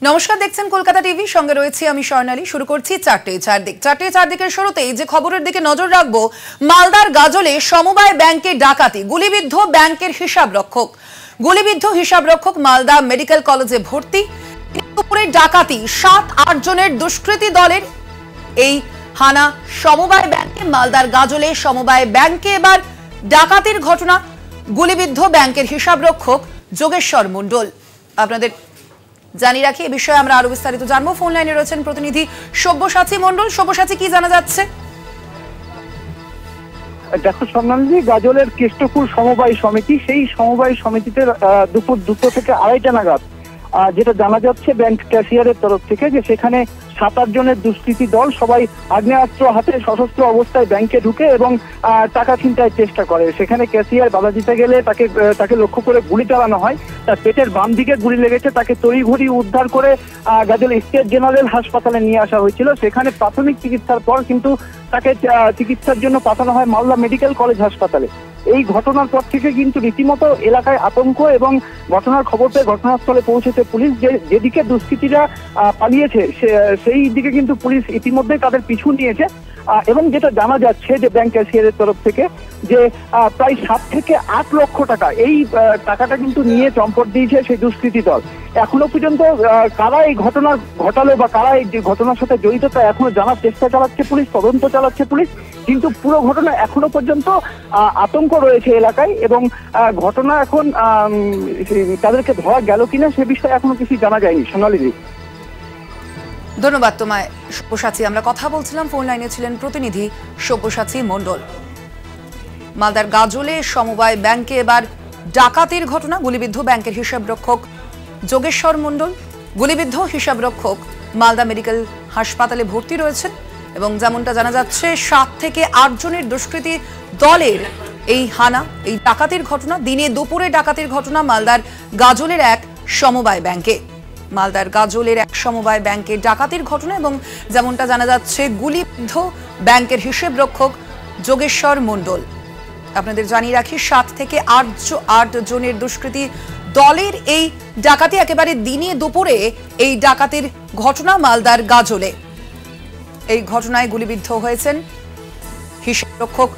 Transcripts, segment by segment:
নমস্কার, দেখছেন কলকাতা টিভি, সঙ্গে রয়েছে আমি স্বর্ণালী। শুরু করছি চারটে চারদিকের শুরুতেই যে খবরের দিকে নজর রাখবো, মালদার গাজলে সমবায় ব্যাংকে ডাকাতি, গুলিবিদ্ধ ব্যাংকের হিসাবরক্ষক মালদা মেডিকেল কলেজে ভর্তি। দুপুরে ডাকাতি, 7-8 জনের দুষ্কৃতী দলের এই হানা সমবায় ব্যাংকে। মালদার গাজলে সমবায় ব্যাংকে এবার ডাকাতির ঘটনা, গুলিবিদ্ধ ব্যাংকের হিসাবরক্ষক যোগেশ্বর মণ্ডল। আপনাদের জানিয়ে রাখি, এ বিষয়ে আমরা আরো বিস্তারিত জানবো। ফোন লাইনে রয়েছেন প্রতিনিধি সব্যসাচী মণ্ডল। সব্যসাচী, কি জানা যাচ্ছে? দেখো স্বর্ণালী, গাজলের কেষ্টপুর সমবায় সমিতি, সেই সমবায় সমিতিতে দুপুর 2টো থেকে 2:30 নাগাদ যেটা জানা যাচ্ছে ব্যাংক ক্যাশিয়ারের তরফ থেকে, যে সেখানে 7-8 জনের দুষ্কৃতী দল সবাই আগ্নেয়াস্ত্র হাতে সশস্ত্র অবস্থায় ব্যাংকে ঢুকে এবং টাকা ছিনতাইয়ের চেষ্টা করে। সেখানে ক্যাশিয়ার বাধা দিতে গেলে তাকে লক্ষ্য করে গুলি চালানো হয়। তার পেটের বাম দিকে গুলি লেগেছে। তাকে তড়িঘড়ি উদ্ধার করে গাজল স্টেট জেনারেল হাসপাতালে নিয়ে আসা হয়েছিল। সেখানে প্রাথমিক চিকিৎসার পর কিন্তু তাকে চিকিৎসার জন্য পাঠানো হয় মালদা মেডিকেল কলেজ হাসপাতালে। এই ঘটনার পর থেকে কিন্তু রীতিমতো এলাকায় আতঙ্ক, এবং ঘটনার খবর পেয়ে ঘটনাস্থলে পৌঁছেছে পুলিশ। যেদিকে দুষ্কৃতীরা পালিয়েছে সেই দিকে কিন্তু পুলিশ ইতিমধ্যে তাদের পিছু নিয়েছে। এবং যেটা জানা যাচ্ছে যে ব্যাংক ক্যাশিয়ারের তরফ থেকে যে প্রায় 7 থেকে 8 লক্ষ টাকা, এই টাকাটা কিন্তু নিয়ে চম্পট দিয়েছে সেই দুষ্কৃতী দল। এখনো পর্যন্ত কারা এই ঘটনা ঘটালো বা কারা এই ঘটনার সাথে জড়িত তা এখনো জানার চেষ্টা চালাচ্ছে পুলিশ, তদন্ত চালাচ্ছে পুলিশ। কিন্তু পুরো ঘটনা এখনো পর্যন্ত আতঙ্ক রয়েছে এলাকায়, এবং ঘটনা এখন তাদেরকে ধরা গেল কিনা সে বিষয়ে এখনো কিছু জানা যায়নি। সোনালী, ধন্যবাদ তোমায় সব্যসাচী। আমরা কথা বলছিলাম, ফোন লাইনে ছিলেন প্রতিনিধি সব্যসাচী মণ্ডল। মালদার গাজলে সমবায় ব্যাংকে এবার ডাকাতির ঘটনা, গুলিবিদ্ধ ব্যাংকের হিসাবরক্ষক যোগেশ্বর মণ্ডল। গুলিবিদ্ধ হিসাবরক্ষক মালদা মেডিকেল হাসপাতালে ভর্তি রয়েছেন, এবং যেমনটা জানা যাচ্ছে 7 থেকে 8 জনের দুষ্কৃতী দলের এই হানা, এই ডাকাতির ঘটনা, দিনে দুপুরে ডাকাতির ঘটনা মালদার গাজলের এক সমবায় ব্যাংকে। মালদার গাজলের এক সমবায় ব্যাংকে ডাকাতির ঘটনা, এবং যেমনটা জানা যাচ্ছে গুলিবিদ্ধ ব্যাংকের হিসাবরক্ষক যোগেশ্বর মণ্ডল। আপনাদের জানিয়ে রাখি, 7 থেকে 8 জনের দুষ্কৃতী দলের এই ডাকাতি, একেবারে দিনে দুপুরে এই ডাকাতির ঘটনা মালদার গাজলে। এই ঘটনায় গুলিবিদ্ধ হয়েছেন হিসাবরক্ষক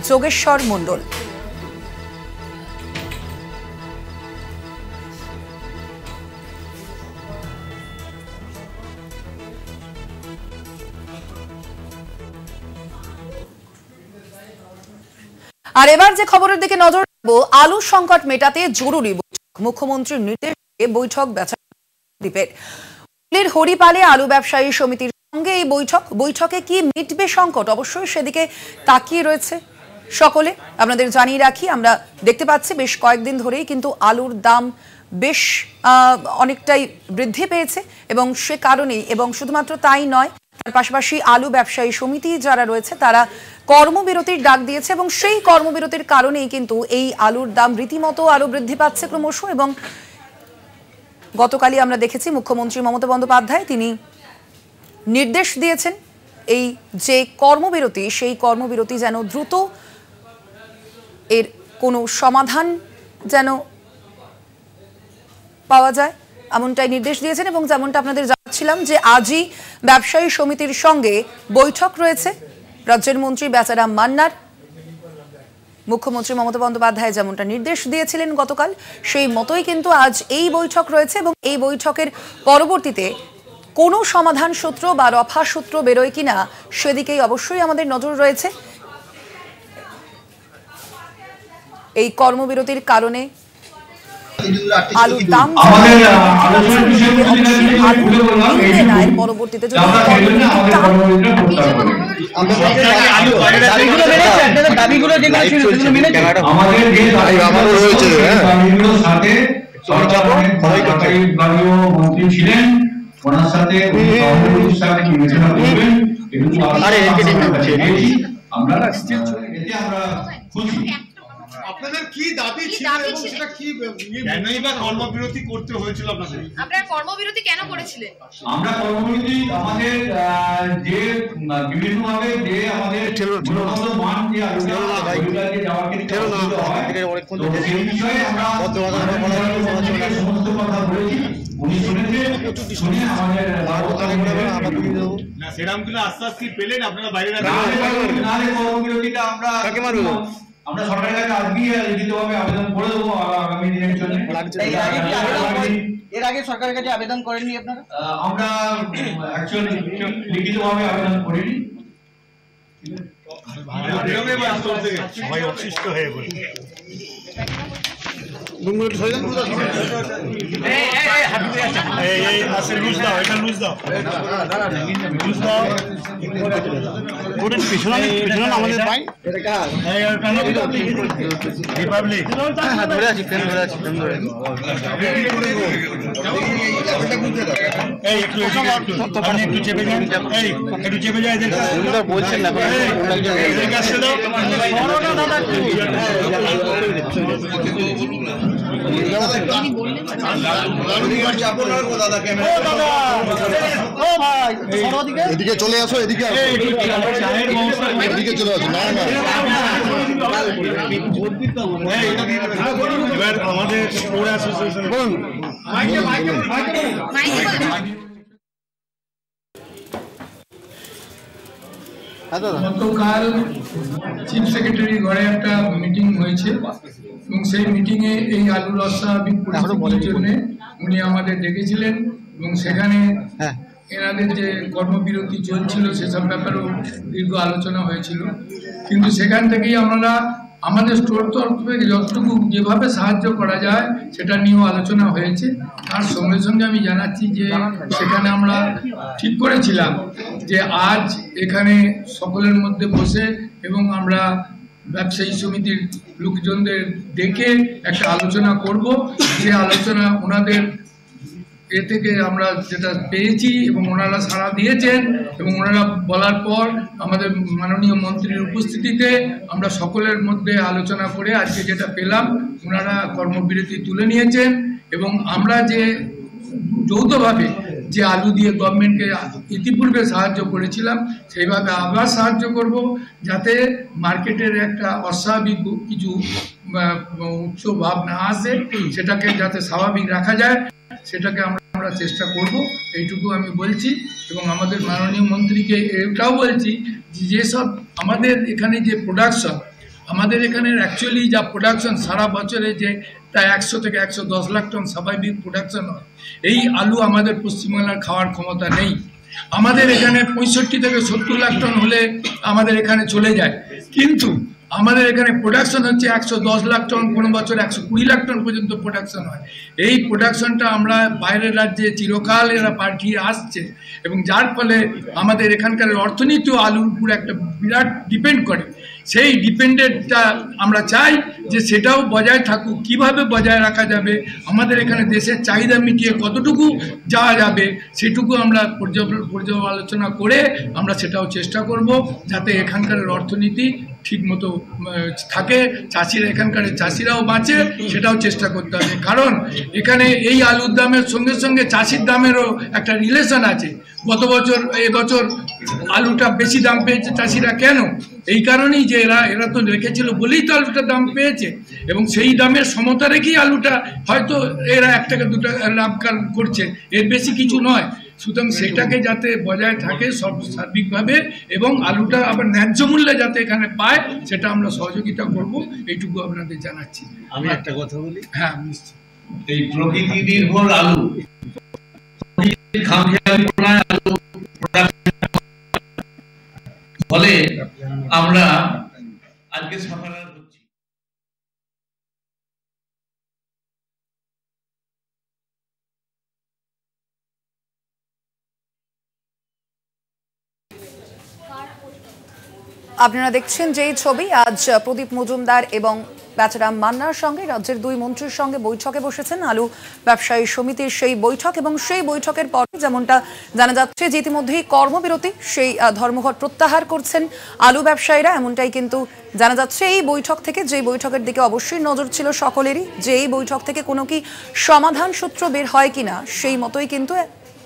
যোগেশ্বর মণ্ডল। আর এবার যে খবরের দিকে নজর রাখবো, আলু সংকট মেটাতে জরুরি বৈঠক, মুখ্যমন্ত্রীর নির্দেশে বৈঠক দ্বীপের হরিপালে আলু ব্যবসায়ী সমিতির সঙ্গে এই বৈঠকে কি মিটবে সংকট, অবশ্যই সেদিকে তাকিয়ে রয়েছে সকলে। আপনাদের জানিয়ে রাখি, আমরা দেখতে পাচ্ছি বেশ কয়েকদিন ধরেই কিন্তু আলুর দাম বেশ অনেকটাই বৃদ্ধি পেয়েছে, এবং সে কারণেই, এবং শুধুমাত্র তাই নয়, তার পাশাপাশি আলু ব্যবসায়ী সমিতি যারা রয়েছে তারা কর্মবিরতির ডাক দিয়েছে, এবং সেই কর্মবিরতির কারণেই কিন্তু এই আলুর দাম রীতিমতো আরো বৃদ্ধি পাচ্ছে ক্রমশ। এবং গতকালই আমরা দেখেছি মুখ্যমন্ত্রী মমতা বন্দ্যোপাধ্যায় তিনি নির্দেশ দিয়েছেন এই যে কর্মবিরতি, সেই কর্মবিরতি যেন দ্রুত এর কোনো সমাধান যেন পাওয়া যায়, এমনটাই নির্দেশ দিয়েছেন। এবং যেমনটা আপনাদের জানাচ্ছিলাম যে আজই ব্যবসায়ী সমিতির সঙ্গে বৈঠক রয়েছে রাজ্যের মন্ত্রী বেচারাম মান্নার। মুখ্যমন্ত্রী মমতা বন্দ্যোপাধ্যায় যেমনটা নির্দেশ দিয়েছিলেন গতকাল, সেই মতোই কিন্তু আজ এই বৈঠক রয়েছে, এবং এই বৈঠকের পরবর্তীতে কোনো সমাধান সূত্র বা রফা সূত্র বেরোয় কিনা সেদিকেই অবশ্যই আমাদের নজর রয়েছে। এই কর্মবিরতির কারণে আলুর দাম পরবর্তীতে যদি ওনার সাথে বিবেচনা করবেন, আমরা খুশি। আপনাদের কি দাবি ছিল এবং সেটা কি কেনই বা কর্মবিরতি করতে হয়েছিল আপনাদের? আপনারা কর্মবিরতি কেন করেছিলেন? আমরা কর্মবিরতি আমাদের যে বিভিন্ন ভাবে যে আমাদের মান যে আলুটাকে যাওয়ার ক্ষেত্রে সেই বিষয়ে আমরা সমস্ত কথা বলেছি, উনি শুনেছেন শুনে আমাদের না সেরাম কিনা আশ্বাস কি পেলেন আপনারা বাইরে নালে কর্মবিরতিটা আমরা সরকারের কাছে আজকেই লিখিতভাবে আবেদন করে দেবো আগামী দিনের জন্য। এর আগে সরকারের কাছে আবেদন করেননি আপনারা? আমরা অ্যাকচুয়ালি লিখিতভাবে আবেদন করিনি। সবাই অসুস্থ হয়ে পড়ে আমাদের ভাই রিপাবলিক ধরে আছি ফ্রেম ধরে আছি এই একটু একটু চেপে যান এই একটু চেপে যায় বলছেন না এদিকে চলে আসো, এদিকে এদিকে চলে আসো। না না এবার আমাদের স্টোর অ্যাসোসিয়েশন বলুন। গতকাল চিফ সেক্রেটারি ঘরে একটা মিটিং হয়েছে এবং সেই মিটিংয়ে এই আলুর অস্বাভাবিক পরিস্থিতির জন্য উনি আমাদের ডেকেছিলেন এবং সেখানে এনাদের যে কর্মবিরতি চলছিল সেসব ব্যাপারেও দীর্ঘ আলোচনা হয়েছিল। কিন্তু সেখান থেকেই আমরা আমাদের স্টোর তরফ থেকে যতটুকু যেভাবে সাহায্য করা যায় সেটা নিয়েও আলোচনা হয়েছে। তার সঙ্গে সঙ্গে আমি জানাচ্ছি যে সেখানে আমরা ঠিক করেছিলাম যে আজ এখানে সকলের মধ্যে বসে এবং আমরা ব্যবসায়ী সমিতির লোকজনদের ডেকে একটা আলোচনা করব। যে আলোচনা ওনাদের এ থেকে আমরা যেটা পেয়েছি এবং ওনারা সাড়া দিয়েছেন এবং ওনারা বলার পর আমাদের মাননীয় মন্ত্রীর উপস্থিতিতে আমরা সকলের মধ্যে আলোচনা করে আজকে যেটা পেলাম ওনারা কর্মবিরতি তুলে নিয়েছেন এবং আমরা যে যৌথভাবে যে আলু দিয়ে গভর্নমেন্টকে ইতিপূর্বে সাহায্য করেছিলাম সেইভাবে আবার সাহায্য করব যাতে মার্কেটের একটা অস্বাভাবিক কিছু উচ্চ ভাব না আসে, সেটাকে যাতে স্বাভাবিক রাখা যায় সেটাকে আমরা চেষ্টা করব, এইটুকু আমি বলছি। এবং আমাদের মাননীয় মন্ত্রীকে এটাও বলছি যেসব আমাদের এখানে যে প্রোডাকশন আমাদের এখানে অ্যাকচুয়ালি যা প্রোডাকশন সারা বছরে যে প্রায় 100 থেকে 110 লাখ টন স্বাভাবিক প্রোডাকশন হয়, এই আলু আমাদের পশ্চিমবাংলার খাওয়ার ক্ষমতা নেই। আমাদের এখানে 65 থেকে 70 লাখ টন হলে আমাদের এখানে চলে যায়, কিন্তু আমাদের এখানে প্রোডাকশন হচ্ছে 110 লাখ টন, কোনো বছর 120 লাখ টন পর্যন্ত প্রোডাকশন হয়। এই প্রোডাকশনটা আমরা বাইরের রাজ্যে চিরকাল এরা পাঠিয়ে আসছে এবং যার ফলে আমাদের এখানকার অর্থনীতিও আলুর উপর একটা বিরাট ডিপেন্ড করে। সেই ডিপেন্ডেন্টটা আমরা চাই যে সেটাও বজায় থাকুক। কিভাবে বজায় রাখা যাবে, আমাদের এখানে দেশের চাহিদা মিটিয়ে কতটুকু যাওয়া যাবে সেটুকু আমরা পর্যালোচনা করে আমরা সেটাও চেষ্টা করব যাতে এখানকার অর্থনীতি ঠিকমতো থাকে, চাষিরা এখানকার চাষিরাও বাঁচে, সেটাও চেষ্টা করতে হবে। কারণ এখানে এই আলুর দামের সঙ্গে সঙ্গে চাষির দামেরও একটা রিলেশন আছে। গত বছর এবছর আলুটা বেশি দাম পেয়েছে চাষিরা, কেন? এই কারণেই যে এরা তো রেখেছিল বলেই তো আলুটার দাম পেয়েছে এবং সেই দামের সমতা রেখেই আলুটা হয়তো এরা 1 টাকা 2 টাকা লাভ করছে, এর বেশি কিছু নয়। সুতরাং সেটাকে যাতে বজায় থাকে সব সার্বিকভাবে এবং আলুটা আবার ন্যায্য মূল্যে যাতে এখানে পায় সেটা আমরা সহযোগিতা করব, এইটুকু আপনাদের জানাচ্ছি। আমি একটা কথা বলি, হ্যাঁ নিশ্চয়ই। এই প্রকৃতি নির্ভর আলু ফলে আমরা আজকে সাফার হচ্ছি। আপনারা দেখছেন যে ছবি, আজ প্রদীপ মজুমদার এবং বেচারাম মান্নার সঙ্গে রাজ্যের 2 মন্ত্রীর সঙ্গে বৈঠকে বসেছেন আলু ব্যবসায়ী সমিতির সেই বৈঠক। এবং সেই বৈঠকের পরে যেমনটা জানা যাচ্ছে যে ইতিমধ্যেই কর্মবিরতি সেই ধর্মঘট প্রত্যাহার করছেন আলু ব্যবসায়ীরা, এমনটাই কিন্তু জানা যাচ্ছে। এই বৈঠক থেকে, যে বৈঠকের দিকে অবশ্যই নজর ছিল সকলেরই, যে এই বৈঠক থেকে কোনো কি সমাধান সূত্র বের হয় কিনা সেই মতোই কিন্তু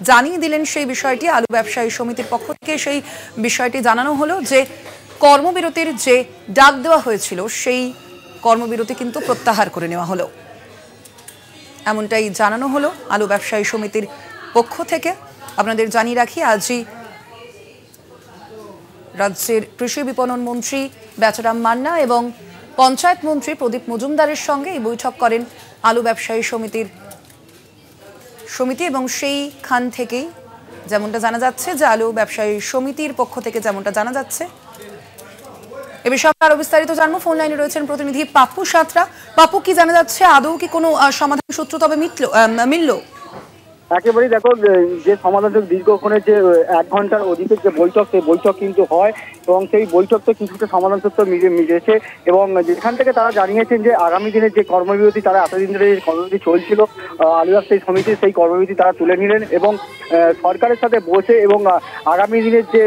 জানিয়ে দিলেন সেই বিষয়টি আলু ব্যবসায়ী সমিতির পক্ষ থেকে। সেই বিষয়টি জানানো হলো যে কর্মবিরতির যে ডাক দেওয়া হয়েছিল সেই কর্মবিরতি কিন্তু প্রত্যাহার করে নেওয়া হলো, এমনটাই জানানো হলো আলু ব্যবসায়ী সমিতির পক্ষ থেকে আপনাদের জানিয়ে রাখি, আজই রাজ্যের কৃষি বিপণন মন্ত্রী বেচারাম মান্না এবং পঞ্চায়েত মন্ত্রী প্রদীপ মজুমদারের সঙ্গে এই বৈঠক করেন আলু ব্যবসায়ী সমিতি এবং সেইখান থেকেই যেমনটা জানা যাচ্ছে যে আলু ব্যবসায়ী সমিতির পক্ষ থেকে যেমনটা জানা যাচ্ছে এ বিষয়ে আরো বিস্তারিত জানবো। ফোন লাইনে রয়েছেন প্রতিনিধি পাপ্পু সাঁতরা। পাপ্পু, কি জানা যাচ্ছে? আদৌ কি কোনো সমাধান সূত্র তবে মিলল? একেবারেই দেখো, যে সমাধান দীর্ঘক্ষণের যে 1 ঘন্টার অধিকের যে বৈঠক, সেই বৈঠক কিন্তু হয় এবং সেই বৈঠক তো কিছুটা সমাধান সূত্র মিলেছে এবং যেখান থেকে তারা জানিয়েছেন যে আগামী দিনের যে কর্মবিরতি, তারা এতদিন ধরে যে কর্মবিরতি চলছিল আলু ব্যবসায়ী সমিতির, সেই কর্মবিরতি তারা তুলে নিলেন এবং সরকারের সাথে বসে এবং আগামী দিনের যে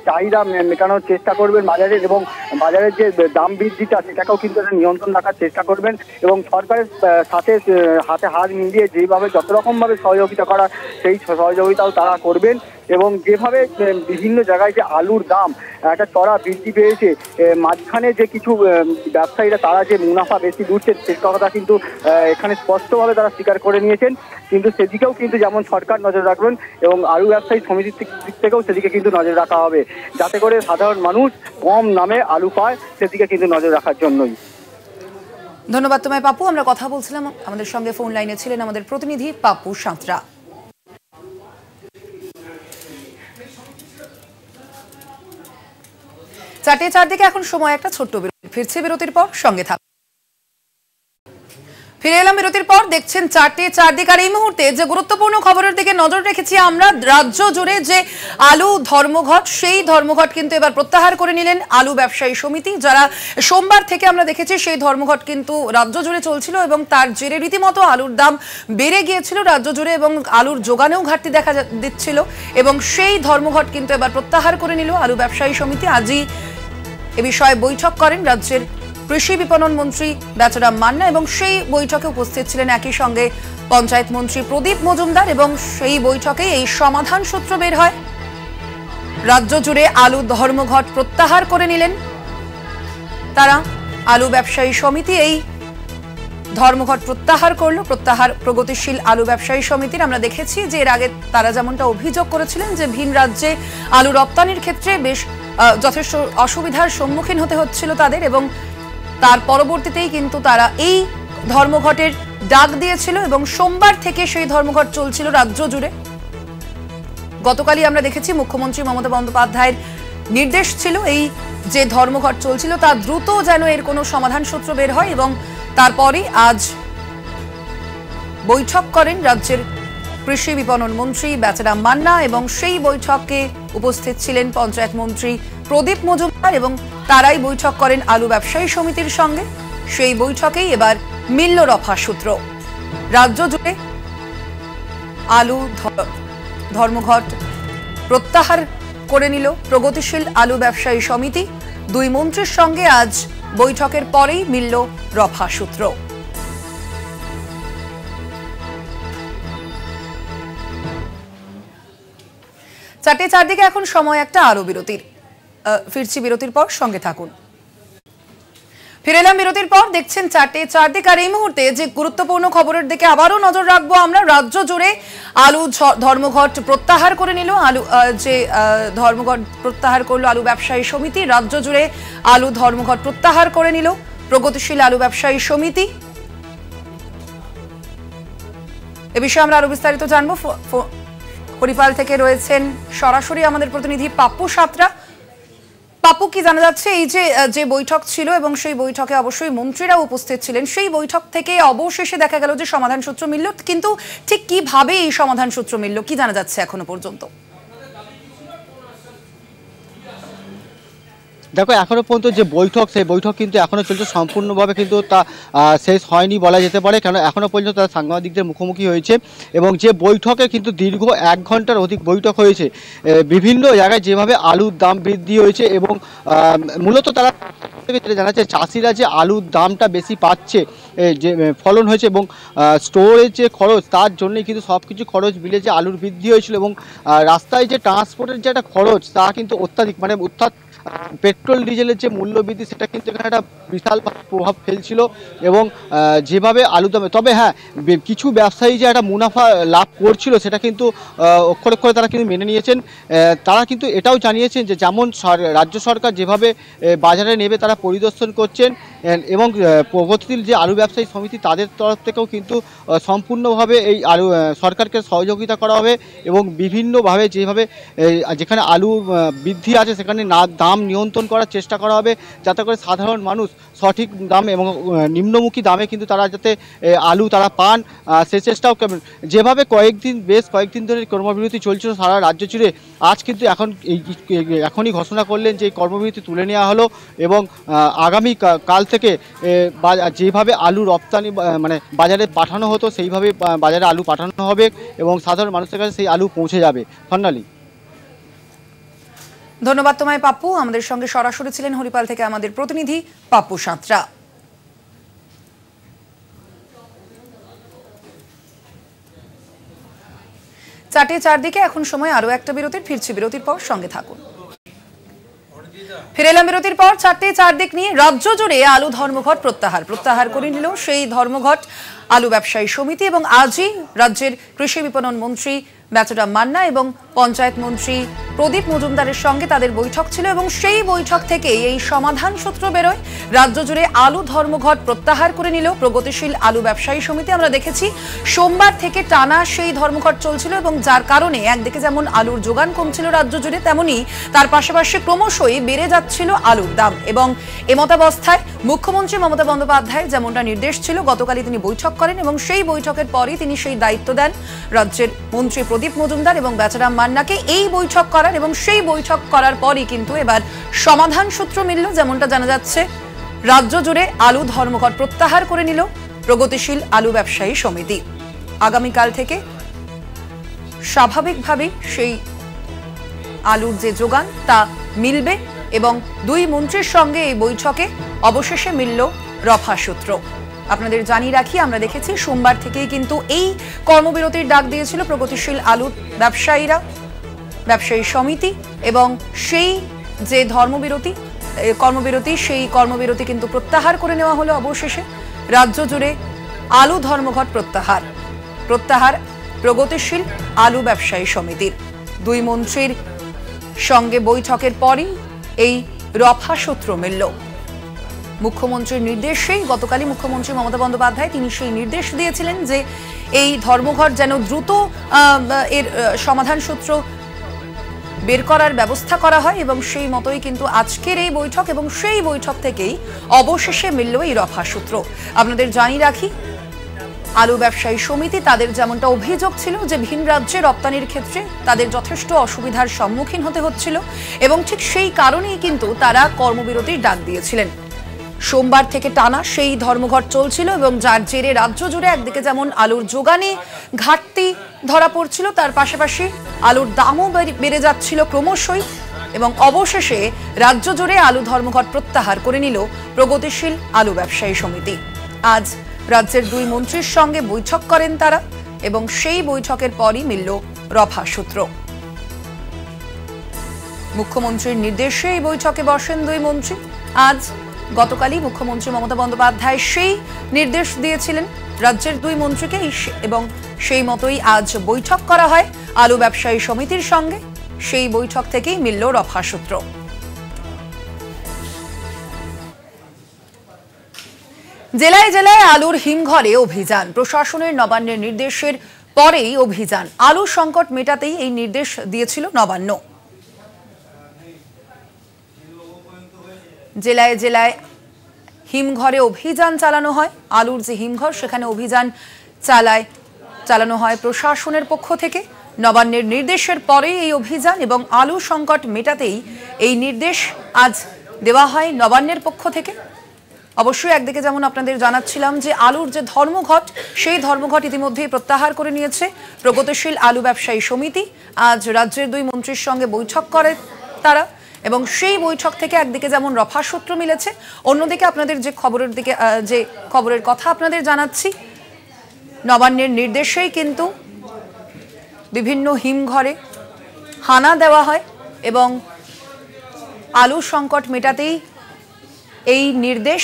চাহিদা মেটানোর চেষ্টা করবেন বাজারের, এবং বাজারের যে দাম বৃদ্ধিটা সেটাকেও কিন্তু নিয়ন্ত্রণ রাখার চেষ্টা করবেন এবং সরকারের সাথে হাতে হাত মিলিয়ে যেভাবে যত রকমভাবে সহযোগিতা করা সেই সহযোগিতাও তারা করবেন এবং যেভাবে বিভিন্ন জায়গায় যে আলুর দাম একটা চড়া বৃদ্ধি পেয়েছে, মাঝখানে যে কিছু ব্যবসায়ীরা তারা যে মুনাফা বেশি দুটছেন সে কথা কিন্তু এখানে স্পষ্টভাবে তারা স্বীকার করে নিয়েছেন। কিন্তু সেদিকেও কিন্তু যেমন সরকার নজর রাখবেন এবং আলু ব্যবসায়ী সমিতির দিক থেকেও সেদিকে কিন্তু নজর রাখা হবে, যাতে করে সাধারণ মানুষ কম দামে আলু পায়, সেদিকে কিন্তু নজর রাখার জন্যই। ধন্যবাদ তোমায় পাপ্পু। আমরা কথা বলছিলাম, আমাদের সঙ্গে ফোন লাইনে ছিলেন আমাদের প্রতিনিধি পাপ্পু সাঁতরা। চারদিকে এখন সময় একটা ছোট্ট বিরতি। ফিরছে বিরতির পর, সঙ্গে থাকুন। ফিরে এলাম বিরতির পর, দেখছেন চারদিক। আর এই মুহূর্তে যে গুরুত্বপূর্ণ খবরের দিকে নজর রেখেছি আমরা, রাজ্য জুড়ে যে আলু ধর্মঘট, সেই ধর্মঘট কিন্তু এবার প্রত্যাহার করে নিলেন আলু ব্যবসায়ী সমিতি, যারা সোমবার থেকে আমরা দেখেছি সেই ধর্মঘট কিন্তু রাজ্য জুড়ে চলছিল এবং তার জেরে রীতিমতো আলুর দাম বেড়ে গিয়েছিল রাজ্য জুড়ে এবং আলুর যোগানেও ঘাটতি দেখা দিচ্ছিল এবং সেই ধর্মঘট কিন্তু এবার প্রত্যাহার করে নিল আলু ব্যবসায়ী সমিতি। আজই এ বিষয়ে বৈঠক করেন রাজ্যের কৃষি বিপণন মন্ত্রী বেচারাম মান্না এবং সেই বৈঠকে উপস্থিত ছিলেন একই সঙ্গে পঞ্চায়েত মন্ত্রী প্রদীপ মজুমদার এবং সেই বৈঠকে এই সমাধান সূত্র বের হয়। রাজ্য জুড়ে আলু ধর্মঘট প্রত্যাহার করে নিলেন তারা। আলু ব্যবসায়ী সমিতি এই ধর্মঘট প্রত্যাহার করলো। প্রগতিশীল আলু ব্যবসায়ী সমিতির আমরা দেখেছি যে এর আগে তারা যেমনটা অভিযোগ করেছিলেন যে ভিন রাজ্যে আলু রপ্তানির ক্ষেত্রে বেশ যথেষ্ট অসুবিধার সম্মুখীন হতে হচ্ছিল তাদের এবং তার পরবর্তীতেই কিন্তু তারা এই ধর্মঘটের ডাক দিয়েছিল এবং সোমবার থেকে সেই ধর্মঘট চলছিল রাজ্য জুড়ে। গতকালই আমরা দেখেছি মুখ্যমন্ত্রী মমতা বন্দ্যোপাধ্যায়ের নির্দেশ ছিল এই যে ধর্মঘট চলছিল তা দ্রুত যেন এর কোনো সমাধান সূত্র বের হয় এবং তারপরে আজ বৈঠক করেন রাজ্যের কৃষি বিপণন মন্ত্রী বেচারাম মান্না এবং সেই বৈঠকে উপস্থিত ছিলেন পঞ্চায়েত মন্ত্রী প্রদীপ মজুমদার এবং তারাই বৈঠক করেন আলু ব্যবসায়ী সমিতির সঙ্গে। সেই বৈঠকেই এবার মিলল রফা সূত্র। রাজ্য জুড়ে আলু ধর্মঘট প্রত্যাহার করে নিল প্রগতিশীল আলু ব্যবসায়ী সমিতি। দুই মন্ত্রীর সঙ্গে আজ বৈঠকের পরেই মিলল রফা সূত্র। চারদিকে এখন সময় একটা আরো বিরতির। ফিরছি বিরতির পর, সঙ্গে থাকুন। ফিরে এলাম বিরতির পর, দেখছেন চারদিক। আর এই মুহূর্তে যে গুরুত্বপূর্ণ খবরের দিকে আবারও নজর রাখবো আমরা। রাজ্য জুড়ে আলু ধর্মঘট প্রত্যাহার করে নিল ধর্মঘট প্রত্যাহার করলো আলু ব্যবসায়ী সমিতি। রাজ্য জুড়ে আলু ধর্মঘট প্রত্যাহার করে নিল প্রগতিশীল আলু ব্যবসায়ী সমিতি। এ বিষয়ে আমরা আরো বিস্তারিত জানবো। হরিপাল থেকে রয়েছেন সরাসরি আমাদের প্রতিনিধি পাপ্পু সাঁতরা। পাপ্পু, কি জানা যাচ্ছে এই যে বৈঠক ছিল এবং সেই বৈঠকে অবশ্যই মন্ত্রীরা উপস্থিত ছিলেন, সেই বৈঠক থেকে অবশেষে দেখা গেল যে সমাধান সূত্র মিলল, কিন্তু ঠিক কিভাবে এই সমাধান সূত্র মিলল কি জানা যাচ্ছে এখনো পর্যন্ত? দেখো, এখনো পর্যন্ত যে বৈঠক, সেই বৈঠক কিন্তু এখনো চলছে, সম্পূর্ণভাবে কিন্তু তা শেষ হয়নি বলা যেতে পারে, কারণ এখনো পর্যন্ত তারা সাংবাদিকদের মুখোমুখি হয়েছে এবং যে বৈঠকে কিন্তু দীর্ঘ 1 ঘন্টার অধিক বৈঠক হয়েছে। বিভিন্ন জায়গায় যেভাবে আলুর দাম বৃদ্ধি হয়েছে এবং মূলত তারা জানা যাচ্ছে চাষিরা যে আলুর দামটা বেশি পাচ্ছে, যে ফলন হয়েছে এবং স্টোরের যে খরচ, তার জন্যই কিন্তু সব কিছু খরচ মিলে যে আলুর বৃদ্ধি হয়েছিল এবং রাস্তায় যে ট্রান্সপোর্টের যে একটা খরচ তা কিন্তু অত্যাধিক, মানে অর্থাৎ পেট্রোল ডিজেলের যে মূল্যবৃদ্ধি সেটা কিন্তু এখানে একটা বিশাল প্রভাব ফেলছিল এবং যেভাবে আলু দামে, তবে হ্যাঁ কিছু ব্যবসায়ী যে একটা মুনাফা লাভ করছিল সেটা কিন্তু অক্ষরে অক্ষরে তারা কিন্তু মেনে নিয়েছেন। তারা কিন্তু এটাও জানিয়েছেন যে যেমন রাজ্য সরকার যেভাবে বাজারে নেবে তারা পরিদর্শন করছেন এবং প্রগতিশীল যে আলু ব্যবসায়ী সমিতি তাদের তরফ থেকেও কিন্তু সম্পূর্ণভাবে এই আলু সরকারকে সহযোগিতা করা হবে এবং বিভিন্নভাবে যেভাবে যেখানে আলু বৃদ্ধি আছে সেখানে দাম নিয়ন্ত্রণ করার চেষ্টা করা হবে, যাতে করে সাধারণ মানুষ সঠিক দাম এবং নিম্নমুখী দামে কিন্তু তারা যাতে আলু তারা পান সে চেষ্টাও করবেন। যেভাবে বেশ কয়েকদিন ধরে কর্মবিরতি চলছিল সারা রাজ্য জুড়ে, আজ কিন্তু এখনই ঘোষণা করলেন যে এই কর্মবিরতি তুলে নেওয়া হলো এবং আগামী কাল থেকে যেভাবে আলু রপ্তানি মানে বাজারে পাঠানো হতো সেইভাবে বাজারে আলু পাঠানো হবে এবং সাধারণ মানুষের কাছে সেই আলু পৌঁছে যাবে। স্বর্ণালী, ধন্যবাদ তোমায় পাপ্পু। আমাদের সঙ্গে সরাসরি ছিলেন হরিপাল থেকে আমাদের প্রতিনিধি পাপ্পু সাঁতরা। চারদিকে এখন সময় আরো একটা বিরতির, ফিরছি বিরতির পর সঙ্গে থাকুন। ফিরে এলাম বিরতির পর। চারদিক নিয়ে রাজ্য জুড়ে আলু ধর্মঘট প্রত্যাহার করে নিল সেই ধর্মঘট আলু ব্যবসায়ী সমিতি এবং আজই রাজ্যের কৃষি বিপণন মন্ত্রী বেচারাম মান্না এবং পঞ্চায়েত মন্ত্রী প্রদীপ মজুমদারের সঙ্গে তাদের বৈঠক ছিল এবং সেই বৈঠক থেকে এই সমাধান সূত্র বেরোয়। রাজ্য জুড়ে আলু ধর্মঘট প্রত্যাহার করে নিল প্রগতিশীল আলু ব্যবসায়ী সমিতি। আমরা দেখেছি সোমবার থেকে টানা সেই ধর্মঘট চলছিল এবং যার কারণে একদিকে যেমন আলুর যোগান কমছিল রাজ্য জুড়ে, তেমনি তার পাশাপাশি ক্রমশই বেড়ে যাচ্ছিল আলুর দাম। এবং এমতাবস্থায় মুখ্যমন্ত্রী মমতা বন্দ্যোপাধ্যায় যেমনটা নির্দেশ ছিল, গতকালই তিনি বৈঠক করেন এবং সেই বৈঠকের পরই তিনি সেই দায়িত্ব দেন রাজ্যের মন্ত্রী প্রদীপ মজুমদার এবং বেচারাম মান্নাকে এই বৈঠক করার। এবং সেই বৈঠক করার পরই কিন্তু এবার সমাধান সূত্র মিলল। যেমনটা জানা যাচ্ছে, রাজ্য জুড়ে আলু ধর্মঘট প্রত্যাহার করে নিল প্রগতিশীল আলু ব্যবসায়ী সমিতি। আগামীকাল থেকে স্বাভাবিকভাবেই সেই আলুর যে যোগান তা মিলবে এবং দুই মন্ত্রীর সঙ্গে এই বৈঠকে অবশেষে মিলল রফা সূত্র। আপনাদের জানিয়ে রাখি, আমরা দেখেছি সোমবার থেকেই কিন্তু এই কর্মবিরতির ডাক দিয়েছিল প্রগতিশীল আলু ব্যবসায়ী সমিতি এবং সেই যে কর্মবিরতি সেই কর্মবিরতি কিন্তু প্রত্যাহার করে নেওয়া হলো অবশেষে। রাজ্য জুড়ে আলু ধর্মঘট প্রত্যাহার প্রগতিশীল আলু ব্যবসায়ী সমিতির। দুই মন্ত্রীর সঙ্গে বৈঠকের পরই এই রফা সূত্র মিলল। মুখ্যমন্ত্রীর নির্দেশেই গতকালই মুখ্যমন্ত্রী মমতা বন্দ্যোপাধ্যায় তিনি সেই নির্দেশ দিয়েছিলেন যে এই ধর্মঘট যেন দ্রুত এর সমাধান সূত্র বের করার ব্যবস্থা করা হয় এবং সেই মতোই কিন্তু আজকের এই বৈঠক এবং সেই বৈঠক থেকেই অবশেষে মিলল এই রফা সূত্র। আপনাদের জানিয়ে রাখি, আলু ব্যবসায়ী সমিতি তাদের যেমনটা অভিযোগ ছিল যে ভিন রাজ্যে রপ্তানির ক্ষেত্রে তাদের যথেষ্ট অসুবিধার সম্মুখীন হতে হচ্ছিল এবং ঠিক সেই কারণেই কিন্তু তারা কর্মবিরতির ডাক দিয়েছিলেন। সোমবার থেকে টানা সেই ধর্মঘট চলছিল এবং যার জেরে রাজ্য জুড়ে একদিকে যেমন আলুর যোগানে ঘাটতি ধরা পড়ছিল, তার পাশাপাশি আলুর দামও বেড়ে যাচ্ছিল ক্রমশই এবং অবশেষে রাজ্য জুড়ে আলু ধর্মঘট প্রত্যাহার করে নিল প্রগতিশীল আলু ব্যবসায়ী সমিতি। আজ রাজ্যের দুই মন্ত্রীর সঙ্গে বৈঠক করেন তারা এবং সেই বৈঠকের পরই মিলল রফা সূত্র। মুখ্যমন্ত্রীর নির্দেশে এই বৈঠকে বসেন দুই মন্ত্রী। আজ গতকালই মুখ্যমন্ত্রী মমতা বন্দ্যোপাধ্যায় সেই নির্দেশ দিয়েছিলেন রাজ্যের দুই মন্ত্রীকে এবং সেই মতোই আজ বৈঠক করা হয় আলু ব্যবসায়ী সমিতির সঙ্গে। সেই বৈঠক থেকেই মিলল রফা সূত্র। জেলায় জেলায় আলুর হিমঘরে অভিযান, প্রশাসনের নবান্নের নির্দেশের পরেই অভিযান। আলু সংকট মেটাতেই এই নির্দেশ দিয়েছিল নবান্ন। জেলায় জেলায় হিমঘরে অভিযান চালানো হয়। আলুর যে হিমঘর সেখানে অভিযান চালানো হয় প্রশাসনের পক্ষ থেকে। নবান্নের নির্দেশের পরে এই অভিযান এবং আলু সংকট মেটাতেই এই নির্দেশ আজ দেওয়া হয় নবান্নের পক্ষ থেকে। অবশ্যই একদিকে যেমন আপনাদের জানাচ্ছিলাম যে আলুর যে ধর্মঘট সেই ধর্মঘট ইতিমধ্যেই প্রত্যাহার করে নিয়েছে প্রগতিশীল আলু ব্যবসায়ী সমিতি। আজ রাজ্যের দুই মন্ত্রীর সঙ্গে বৈঠক করে তারা এবং সেই বৈঠক থেকে একদিকে যেমন রফা সূত্র মিলেছে, অন্যদিকে আপনাদের যে খবরের কথা আপনাদের জানাচ্ছি, নবান্নের নির্দেশেই কিন্তু বিভিন্ন হিমঘরে হানা দেওয়া হয় এবং আলু সংকট মেটাতেই এই নির্দেশ,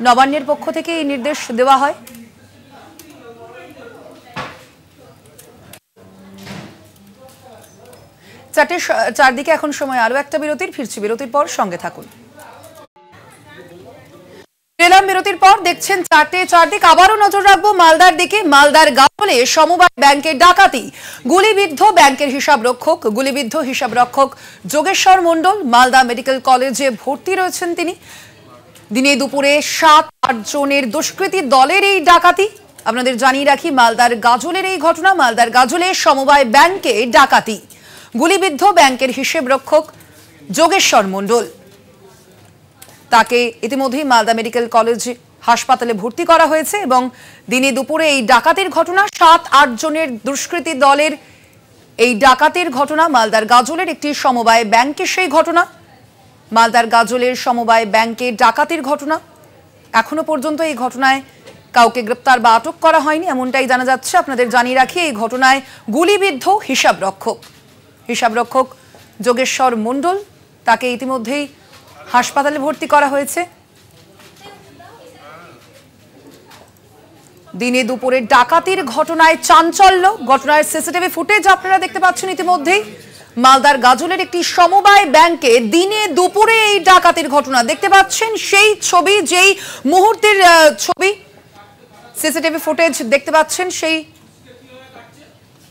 নবান্নের পক্ষ থেকে এই নির্দেশ দেওয়া হয়। চারদিকে এখন সময় আরো একটা বিরতির, ফিরছি বিরতির পর, সঙ্গে থাকুন। বিরতির পর দেখছেন চারদিক, আবারও নজর রাখবো মালদার দিকে। মালদার গাজলে সমবায় ব্যাংকের ডাকাতি, গুলিবিদ্ধ ব্যাংকের হিসাবরক্ষক, যোগেশ্বর মণ্ডল মালদা মেডিকেল কলেজে ভর্তি রয়েছেন তিনি। দিনে দুপুরে 7-8 জনের দুষ্কৃতী দলের এই ডাকাতি। আপনাদের জানিয়ে রাখি মালদার গাজলের এই ঘটনা। মালদার গাজলে সমবায় ব্যাংকে ডাকাতি, গুলিবিদ্ধ ব্যাংকের হিসাবরক্ষক যোগেশ্বর মণ্ডল। তাকে ইতিমধ্যেই মালদা মেডিকেল কলেজ হাসপাতালে ভর্তি করা হয়েছে এবং দিনে দুপুরে এই ডাকাতির ঘটনা, 7-8 জনের দুষ্কৃতী দলের এই ডাকাতির ঘটনা। মালদার গাজলের একটি সমবায় ব্যাংকে সেই ঘটনা, মালদার গাজলের সমবায় ব্যাংকে ডাকাতির ঘটনা। এখনো পর্যন্ত এই ঘটনায় কাউকে গ্রেপ্তার বা আটক করা হয়নি, এমনটাই জানা যাচ্ছে। আপনাদের জানিয়ে রাখি এই ঘটনায় গুলিবিদ্ধ হিসাবরক্ষক যোগেশ্বর মণ্ডল। তাকে ইতিমধ্যেই হাসপাতালে ভর্তি করা হয়েছে। দিনে দুপুরে ডাকাতির ঘটনায় চাঞ্চল্য, ঘটনার সিসিটিভি ফুটেজ আপনারা দেখতে পাচ্ছেন ইতিমধ্যেই। মালদার গাজলের একটি সমবায় ব্যাংকে দিনে দুপুরে এই ডাকাতির ঘটনা দেখতে পাচ্ছেন। সেই ছবি, যেই মুহূর্তের ছবি, সিসিটিভি ফুটেজ দেখতে পাচ্ছেন, সেই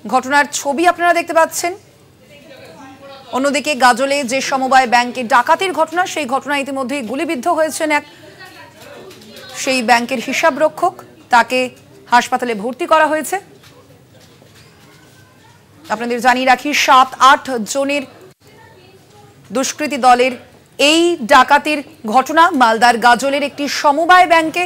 ঘটনার ছবি আপনারা দেখতে পাচ্ছেন। অন্যদিকে গাজলে যে সমবায় ব্যাংকে ডাকাতির ঘটনা, সেই ঘটনা ইতিমধ্যেই গুলিবিদ্ধ হয়েছেন সেই ব্যাংকের হিসাবরক্ষক। তাকে হাসপাতালে ভর্তি করা হয়েছে। আপনাদের জানিয়ে রাখি 7-8 জনের দুষ্কৃতী দলের এই ডাকাতির ঘটনা মালদার গাজলের একটি সমবায় ব্যাংকে।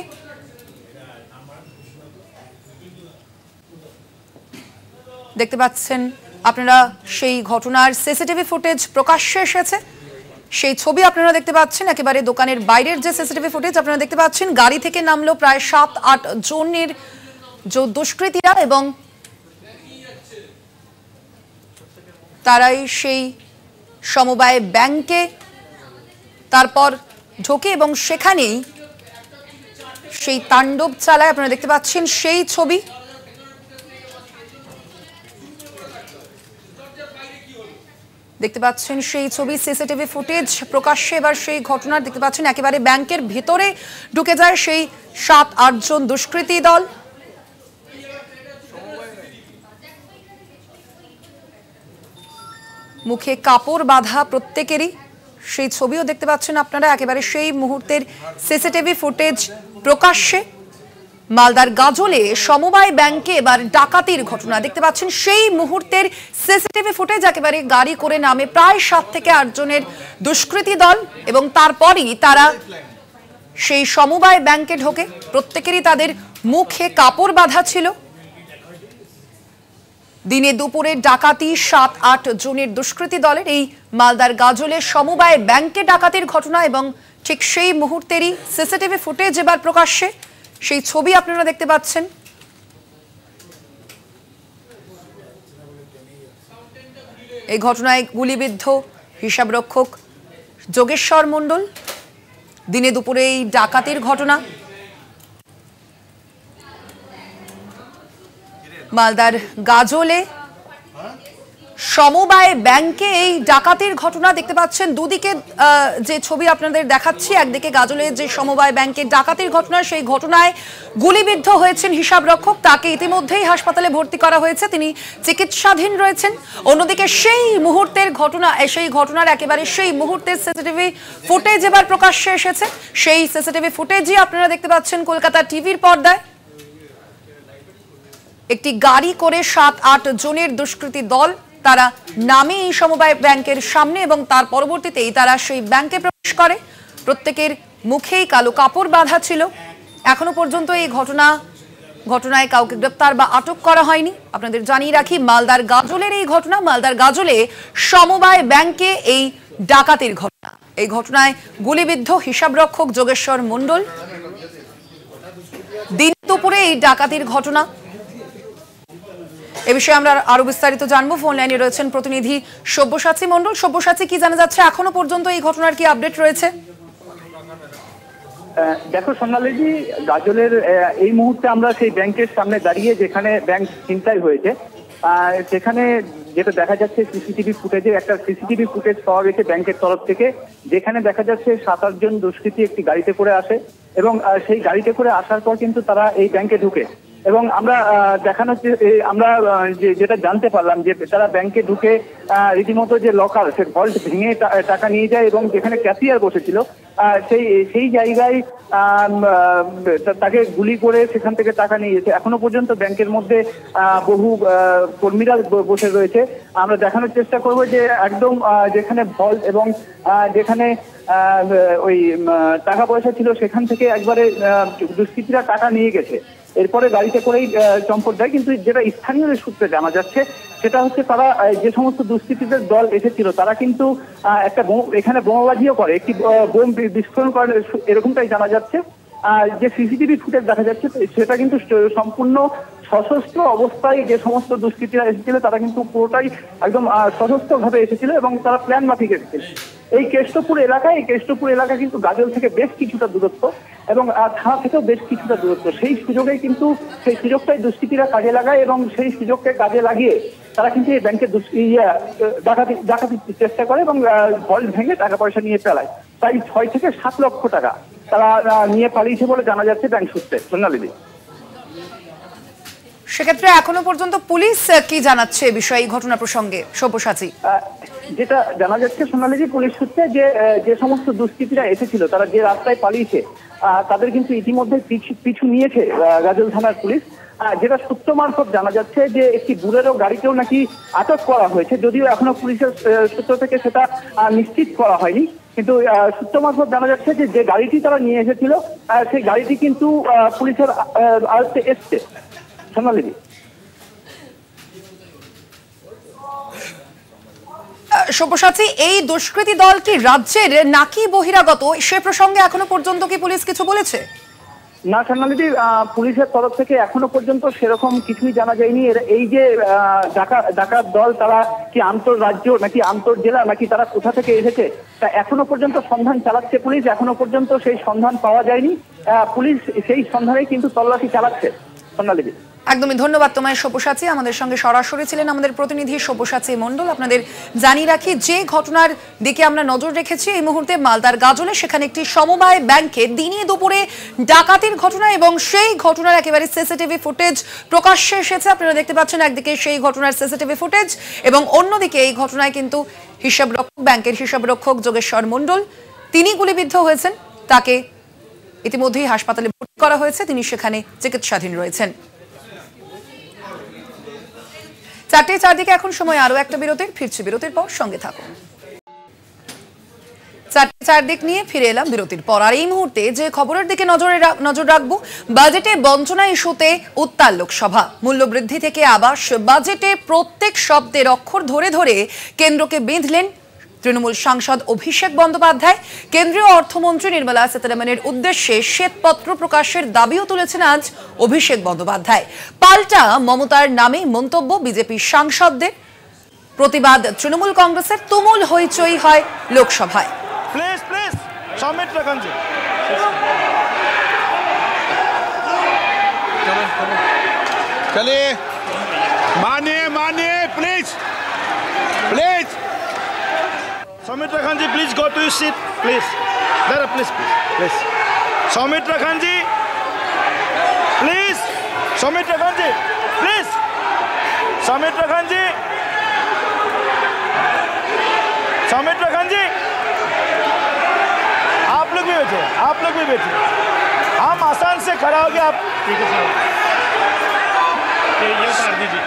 দেখতে পাচ্ছেন আপনারা সেই ঘটনার সিসিটিভি ফুটেজ প্রকাশ্যে এসেছে, সেই ছবি আপনারা দেখতে পাচ্ছেন। একেবারে দোকানের বাইরের যে সিসিটিভি ফুটেজ আপনারা দেখতে পাচ্ছেন, গাড়ি থেকে নামলো প্রায় 7-8 জনের দুষ্কৃতীরা এবং তারাই সেই সমবায় ব্যাংকে তারপর ঢোকে এবং সেখানেই সেই তাণ্ডব চালায়। আপনারা দেখতে পাচ্ছেন সেই ছবি। দেখতে পাচ্ছেন সেই ছবি, সিসিটিভি ফুটেজ প্রকাশ্যে এবার সেই ঘটনার দেখতে পাচ্ছেন। একেবারে ব্যাংকের ভিতরে ঢুকে যায় সেই 7-8 জন দুষ্কৃতী দল। মুখে কাপড় বাঁধা প্রত্যেকেরই, সেই ছবিও দেখতে পাচ্ছেন আপনারা। একেবারে সেই মুহূর্তের সিসিটিভি ফুটেজ প্রকাশ্যে। মালদার গাজলে সমবায় ব্যাংকে এবার ডাকাতির ঘটনা দেখতে পাচ্ছেন, সেই মুহূর্তের সিসিটিভি ফুটেজ। একেবারে গাড়ি করে নামে প্রায় 7 থেকে 8 জনের দুষ্কৃতী দল এবং তারপরই তারা সেই সমবায় ব্যাংকে ঢোকে। প্রত্যেকেরই তাদের মুখে কাপড় বাঁধা ছিল। দিনে দুপুরে ডাকাতি, 7-8 জনের দুষ্কৃতী দলের এই মালদার গাজলে সমবায় ব্যাংকে ডাকাতির ঘটনা এবং ঠিক সেই মুহূর্তেরই সিসিটিভি ফুটেজ এবার প্রকাশ্যে। সেই ছবি আপনারা দেখতে পাচ্ছেন। এই ঘটনায় গুলিবিদ্ধ হিসাবরক্ষক যোগেশ্বর মণ্ডল। দিনে দুপুরে এই ডাকাতির ঘটনা। মালদার গাজলে সমবায় ব্যাংকে এই ডাকাতির ঘটনা দেখতে পাচ্ছেন। দুদিকে যে ছবি আপনাদের দেখাচ্ছি, একদিকে গাজলে যে সমবায় ব্যাংকে ডাকাতির ঘটনা, সেই ঘটনায় গুলিবিদ্ধ হয়েছেন হিসাবরক্ষক। তাকে ইতিমধ্যেই হাসপাতালে ভর্তি করা হয়েছে, তিনি চিকিৎসাধীন রয়েছেন। অন্যদিকে সেই মুহূর্তের ঘটনা, সেই ঘটনার একেবারে সেই মুহূর্তের সিসিটিভি ফুটেজ এবার প্রকাশ্যে এসেছে। সেই সিসিটিভি ফুটেজই আপনারা দেখতে পাচ্ছেন কলকাতা টিভির পর্দায়। একটি গাড়ি করে 7-8 জনের দুষ্কৃতী দল তারা নামে এই সমবায় ব্যাংকের সামনে এবং তার পরবর্তীতেই তারা সেই ব্যাংকে প্রবেশ করে। প্রত্যেকের মুখেই কালো কাপড় বাঁধা ছিল। এখনো পর্যন্ত এই ঘটনায় কাউকে গ্রেপ্তার বা আটক করা হয়নি। আপনাদের জানিয়ে রাখি মালদার গাজলের এই ঘটনা, মালদার গাজলে সমবায় ব্যাংকে এই ডাকাতির ঘটনা। এই ঘটনায় গুলিবিদ্ধ হিসাবরক্ষক যোগেশ্বর মণ্ডল। দিন দুপুরে এই ডাকাতির ঘটনা এ বিষয়ে আমরা আরো বিস্তারিত জানবো। ফোন লাইনে রয়েছেন প্রতিনিধি সব্যসাচী মণ্ডল। সব্যসাচী, কি জানা যাচ্ছে এখনো পর্যন্ত, এই ঘটনার কি আপডেট রয়েছে? দেখো সোনালীজি, গাজলের এই মুহূর্তে আমরা সেই ব্যাংকের সামনে দাঁড়িয়ে, যেখানে ব্যাংক ছিনতাই হয়েছে, সেখানে যেটা দেখা যাচ্ছে সিসিটিভি ফুটেজে একটা সিসিটিভি ফুটেজ পাওয়া গেছে ব্যাংকের তরফ থেকে, যেখানে দেখা যাচ্ছে 7-8 জন দুষ্কৃতী একটি গাড়িতে করে আসে এবং সেই গাড়িতে করে আসার পর কিন্তু তারা এই ব্যাংকে ঢুকে এবং আমরা আমরা যেটা জানতে পারলাম যে তারা ব্যাংকে ঢুকে রীতিমতো যে লকার, সে ভল্ট ভেঙে টাকা নিয়ে যায় এবং যেখানে ক্যাশিয়ার বসেছিল সেই জায়গায় তাকে গুলি করে সেখান থেকে টাকা নিয়ে যেতে। এখনো পর্যন্ত ব্যাংকের মধ্যে বহু কর্মীরা বসে রয়েছে। আমরা দেখানোর চেষ্টা করব যে একদম যেখানে ভল্ট এবং যেখানে ওই টাকা পয়সা ছিল সেখান থেকে একবারে দুষ্কৃতীরা টাকা নিয়ে গেছে। এরপরে গাড়িতে করেই চম্পট দেয়, কিন্তু যেটা স্থানীয় সূত্রে জানা যাচ্ছে সেটা হচ্ছে তারা যে সমস্ত দুষ্কৃতীদের দল এসেছিল তারা কিন্তু একটা এখানে বোমাবাজিও করে, একটি বোম বিস্ফোরণ করে, এরকমটাই জানা যাচ্ছে। যে সিসিটিভি ফুটেজ দেখা যাচ্ছে সেটা কিন্তু সম্পূর্ণ সশস্ত্র অবস্থায় যে সমস্ত দুষ্কৃতীরা এসেছিল তারা কিন্তু পুরোটাই একদম সশস্ত্র ভাবে এসেছিল এবং তারা প্ল্যান মাফিক এসেছিল। এই কেষ্টপুর এলাকা কিন্তু গাজল থেকে বেশ কিছুটা দূরত্ব এবং থানা থেকেও বেশ কিছুটা দূরত্ব। সেই সুযোগটাই দুষ্কৃতীরা কাজে লাগায় এবং সেই সুযোগকে কাজে লাগিয়ে তারা কিন্তু এই ব্যাংকে ডাকাতির চেষ্টা করে এবং ভল্ট ভেঙে টাকা পয়সা নিয়ে পালায়। তাই 6 থেকে 7 লক্ষ টাকা তারা নিয়ে পালিয়েছে বলে জানা যাচ্ছে ব্যাংক সূত্রে। সোনালী, সেক্ষেত্রে এখনো পর্যন্ত পুলিশ কি জানাচ্ছে বিষয় এই ঘটনা প্রসঙ্গে? সব্যসাচী, যেটা জানা যাচ্ছে সোনালী, পুলিশ সূত্রে যে সমস্ত দুষ্কৃতীরা এসেছিল তারা যে রাস্তায় পালিয়েছে তাদের কিন্তু ইতিমধ্যে পিছু নিয়েছে গাজল থানার পুলিশ। যেটা সূত্র মারফত জানা যাচ্ছে যে একটি বুলেরো গাড়িতেও নাকি আটক করা হয়েছে, যদিও এখনো পুলিশের সূত্র থেকে সেটা নিশ্চিত করা হয়নি। কিন্তু সূত্র মারফত জানা যাচ্ছে যে গাড়িটি তারা নিয়ে এসেছিল সেই গাড়িটি কিন্তু পুলিশের আয়ত্তে এসছে। সোনালী, সব্যসাচী, এই দুষ্কৃতী দল কি রাজ্যের নাকি বহিরাগত, সে প্রসঙ্গে এখনো পর্যন্ত কি পুলিশ কিছু বলেছে? না সোনালী, পুলিশের তরফ থেকে এখনো পর্যন্ত সেরকম কিছুই জানা যায়নি। এই যে ডাকাত দল, তারা কি আন্তঃরাজ্য নাকি আন্তঃজেলা নাকি তারা কোথা থেকে এসেছে তা এখনো পর্যন্ত সন্ধান চালাচ্ছে পুলিশ। এখনো পর্যন্ত সেই সন্ধান পাওয়া যায়নি। পুলিশ সেই সন্ধানে কিন্তু তল্লাশি চালাচ্ছে। সোনালী, একদমই ধন্যবাদ তোমায় সব্যসাচী। আমাদের সঙ্গে সরাসরি ছিলেন আমাদের প্রতিনিধি সব্যসাচী মণ্ডল। আপনাদের জানিয়ে রাখি, যে ঘটনার দিকে আমরা নজর রেখেছি এই মুহূর্তে মালদার গাজলে, সেখানে একটি সমবায় ব্যাংকে দিনে দুপুরে ডাকাতির ঘটনা এবং সেই ঘটনার একেবারে সিসিটিভি ফুটেজ প্রকাশ্যে এসেছে। আপনারা দেখতে পাচ্ছেন একদিকে সেই ঘটনার সিসিটিভি ফুটেজ এবং অন্যদিকে এই ঘটনায় কিন্তু ব্যাংকের হিসাবরক্ষক যোগেশ্বর মণ্ডল তিনি গুলিবিদ্ধ হয়েছেন। তাকে ইতিমধ্যেই হাসপাতালে ভর্তি করা হয়েছে, তিনি সেখানে চিকিৎসাধীন রয়েছেন। 4:04 দিকে এখন সময় আরো একটা বিরতির। ফিরছি বিরতির পর, সঙ্গে থাকুন। 4:04 দিক নিয়ে ফিরে এলাম বিরতির পর। আর এই মুহূর্তে যে খবরের দিকে নজর রাখবো, বাজেটে বঞ্চনা ইস্যুতে উত্তাল লোকসভা। মূল্যবৃদ্ধি থেকে আবাস বাজেটে প্রত্যেক শব্দের অক্ষর ধরে ধরে কেন্দ্রকে বেঁধলেন তৃণমূল সাংসদ অভিষেক বন্দ্যোপাধ্যায়। কেন্দ্রীয় অর্থমন্ত্রী নির্মলা সীতারামনের উদ্দেশ্যে শ্বেতপত্র প্রকাশের দাবিও তুলেছেন আজ অভিষেক বন্দ্যোপাধ্যায়। পাল্টা মমতার নামে মন্তব্য বিজেপি সাংসদদের। প্রতিবাদ তৃণমূল কংগ্রেসের, তুমুল হইচই হয় লোকসভায়। Soumitra Khan ji, please go to your seat, please. There, please. Soumitra Khan ji, please. Soumitra Khan ji, please. Soumitra Khan ji. Soumitra Khan ji, आप लोग भी बैठे। हम आसान से खड़ा हो गया, आप ठीक है साहब, ये उतार दीजिए,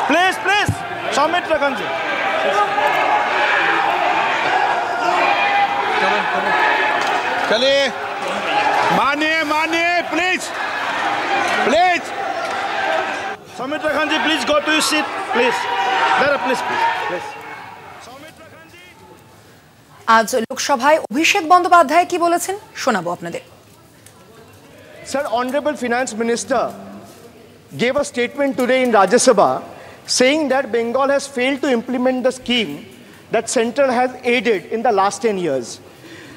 प्लीज। Soumitra Khan ji, चलिए, मानिए, please. Soumitra Khan ji, please go to your seat, please. There, please. আজ লোকসভায় অভিষেক বন্দ্যোপাধ্যায় কি বলেছেন শোনাবো আপনাদের। Sir, Honorable Finance Minister, gave a statement today in Rajya Sabha saying that Bengal has failed to implement the scheme that Central has aided in the last 10 years.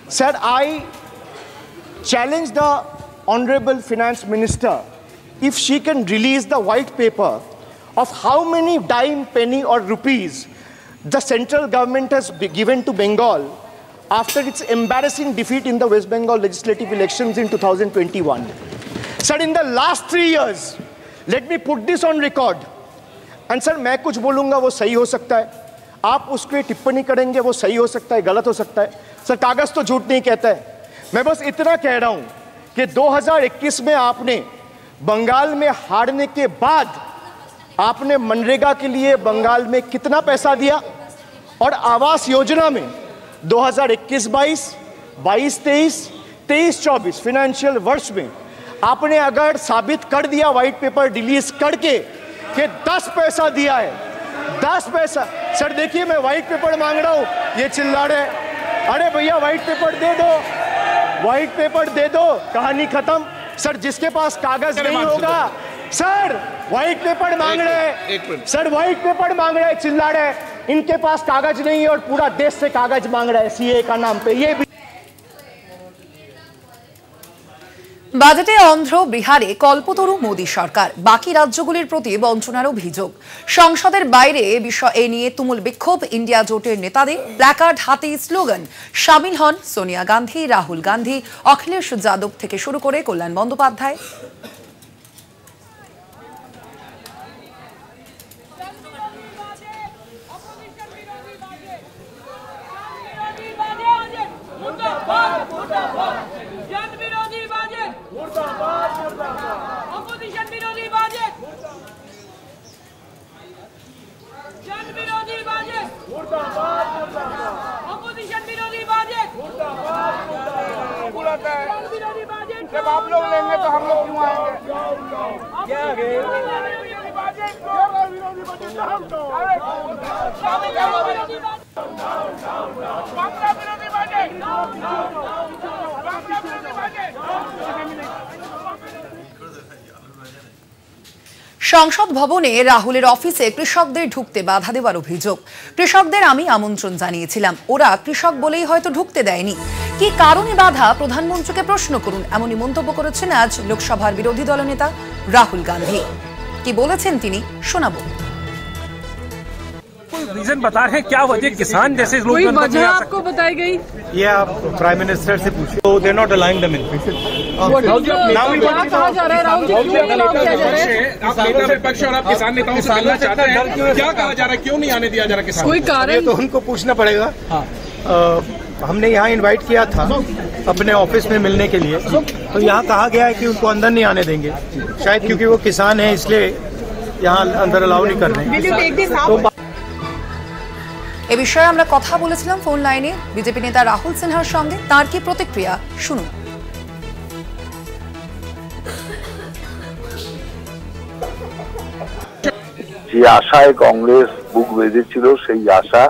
Sir, I challenge the Honorable Finance Minister if she can release the white paper of how many dime, penny or rupees the central government has given to Bengal after its embarrassing defeat in the West Bengal legislative elections in 2021. Sir, in the last 3 years, let me put this on record. And sir, मैं कुछ बोलूँगा वो सही हो सकता है, आप उसको टिप्पणी करेंगे वो सही हो सकता है, गलत हो सकता है. सर, कागज़ तो झूठ नहीं कहता है. मैं बस इतना कह रहा हूँ कि 2021 में आपने बंगाल में हारने के बाद आपने मनरेगा के लिए बंगाल में कितना पैसा दिया, और आवास योजना में 2021-22, 22-23, 23-24 फाइनेंशियल वर्ष में आपने अगर साबित कर दिया व्हाइट पेपर रिलीज करके कि 10 पैसा दिया है, 10 पैसा. सर देखिए, मैं व्हाइट पेपर मांग रहा हूँ, ये चिल्ला रहे. अरे भैया व्हाइट पेपर दे दो, व्हाइट पेपर दे दो, कहानी खत्म. सर जिसके पास कागज नहीं होगा, सर व्हाइट पेपर मांग रहे हैं, सर व्हाइट पेपर मांग रहे हैं, चिल्ला रहे हैं. इनके पास कागज नहीं है और पूरा देश से कागज मांग रहा है सीए का नाम पे. ये বাজেটে অন্ধ্র বিহারে কল্পতরু মোদী সরকার, বাকি রাজ্যগুলির প্রতি বঞ্চনার অভিযোগ। সংসদের বাইরে এ নিয়ে তুমুল বিক্ষোভ ইন্ডিয়া জোটের নেতাদের। প্ল্যাকার্ড হাতে স্লোগান। সামিল হন সোনিয়া গান্ধী, রাহুল গান্ধী, অখিলেশ যাদব থেকে শুরু করে কল্যাণ বন্দ্যোপাধ্যায়। जब आप लोग लेंगे तो हम लोग क्यों आएंगे? সংসদ ভবনে রাহুলের অফিসে কৃষকদের ঢুকতে বাধা দেওয়ার অভিযোগ। কৃষকদের আমি আমন্ত্রণ জানিয়েছিলাম, ওরা কৃষক বলেই হয়তো ঢুকতে দেয়নি। কি কারণে বাধা, প্রধানমন্ত্রীকে প্রশ্ন করুন, এমনই মন্তব্য করেছেন আজ লোকসভার বিরোধী দলনেতা রাহুল গান্ধী। কি বলেছেন তিনি শোনাবো। रीजन बता रहे हैं, क्या वजह किसान जैसे लोग वजह आपको बताई गई? ये आप प्राइम मिनिस्टर से पूछिए, तो दे नॉट अलाइंग देम इन। कहा जा रहा है राहुल जी, आप नेता विपक्ष और आप किसान नेताओं से मिलना चाहते हैं, क्या कहा जा रहा है, क्यों नहीं आने दिया जा रहा किसान? कोई कारण तो उनको पूछना पड़ेगा। हमने यहाँ इनवाइट किया था अपने ऑफिस में मिलने के लिए, तो यहाँ कहा गया है कि उनको अंदर नहीं आने देंगे, शायद क्योंकि वो किसान है इसलिए यहाँ अंदर अलाउ नहीं कर रहे हैं। এ বিষয়ে আমরা কথা বলেছিলাম ফোন লাইনে বিজেপি নেতা রাহুল সিনহার সঙ্গে। তার কি প্রতিক্রিয়া শুনুন। যে আশায় কংগ্রেস বুক বেঁধেছিল সেই আশা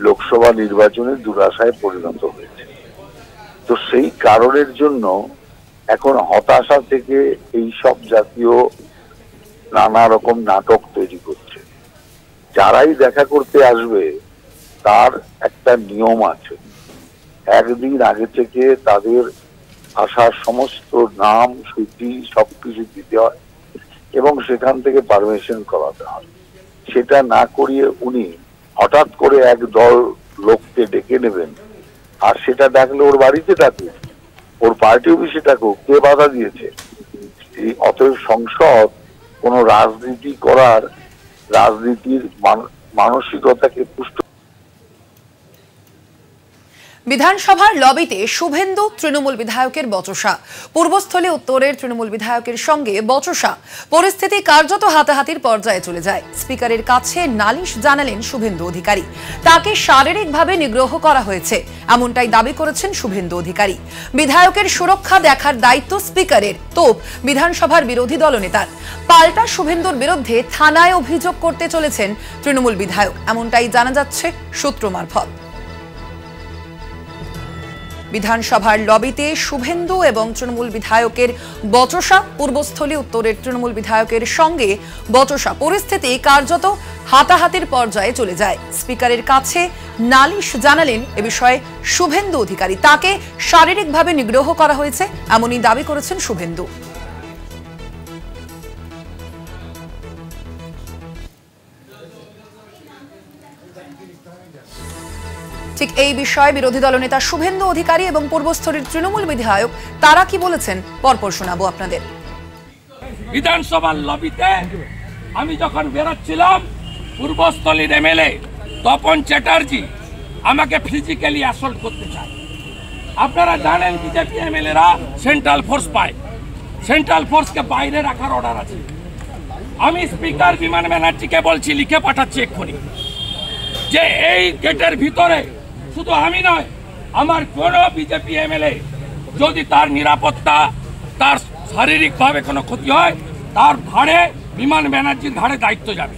লোকসভা নির্বাচনে দুরাশায় পরিণত হয়েছে। তো সেই কারণের জন্য এখন হতাশা থেকে এই সব জাতীয় নানা রকম নাটক তৈরি করছে। যারাই দেখা করতে আসবে তার একটা নিয়ম আছে, একদিন আগে থেকে তাদের আসার সমস্ত নাম সূচি সবকিছু দিতে হয় এবং সেখান থেকে পারমিশন করাতে হয়। সেটা না করিয়ে উনি হঠাৎ করে এক দল লোককে ডেকে নেবেন, আর সেটা ডাকলে ওর বাড়িতে ডাকুক, ওর পার্টি অফিসে ডাকুক, কে বাধা দিয়েছে? অতএব সংসদ কোনো রাজনীতি করার, রাজনীতির মানসিকতাকে পুষ্ট। বিধানসভার লবিতে শুভেন্দু তৃণমূল বিধায়কের বচসা। পূর্বস্থলী উত্তরের তৃণমূল বিধায়কের সঙ্গে বচসা। পরিস্থিতি কার্যত হাতাহাতির পর্যায়ে চলে যায়। স্পিকারের কাছে নালিশ জানালেন শুভেন্দু অধিকারী। তাকে শারীরিকভাবে নিগ্রহ করা হয়েছে, এমনটাই দাবি করেছেন শুভেন্দু অধিকারী। বিধায়কের সুরক্ষা দেখার দায়িত্ব স্পিকারের, তোপ বিধানসভার বিরোধী দলনেতার। পাল্টা শুভেন্দুর বিরুদ্ধে থানায় অভিযোগ করতে চলেছেন তৃণমূল বিধায়ক, এমনটাই জানা যাচ্ছে সূত্র মারফত। বিধানসভার লবিতে শুভেন্দু এবং তৃণমূল বিধায়কের বচসা, পূর্বস্থলী উত্তরের তৃণমূল বিধায়কের সঙ্গে বচসা, পরিস্থিতি কার্যত হাতাহাতির পর্যায়ে চলে যায়। স্পিকারের কাছে নালিশ জানালেন এ বিষয়ে শুভেন্দু অধিকারী। তাকে শারীরিকভাবে নিগ্রহ করা হয়েছে এমনই দাবি করেছেন শুভেন্দু। ঠিক এই বিষয়ে বিরোধী দলনেতা শুভেন্দু অধিকারী এবং পূর্বস্থলীর তৃণমূল বিধায়ক তারা কি বলেছেন পরপর শোনাবো আপনাদের। বিধানসভার লবিতে আমি যখন বেরোচ্ছিলাম, পূর্বস্থলীর এমএলএ তপন চ্যাটার্জি আমাকে ফিজিক্যালি অ্যাসল্ট করতে চায়। আপনারা জানেন বিজেপি এমএলএরা সেন্ট্রাল ফোর্স পায়, সেন্ট্রাল ফোর্সকে বাইরে রাখার অর্ডার আছে। আমি স্পিকার বিমান ব্যানার্জিকে বলছি, লিখে পাঠাচ্ছি এক্ষুনি, যে এই গেটের ভিতরে শুধু আমি নয়, আমার কোনো বিজেপি এমএলএ যদি তার নিরাপত্তা, তার শারীরিকভাবে কোনো ক্ষতি হয়, তার ঘাড়ে, বিমান ব্যানার্জির ঘাড়ে দায়িত্ব যাবে।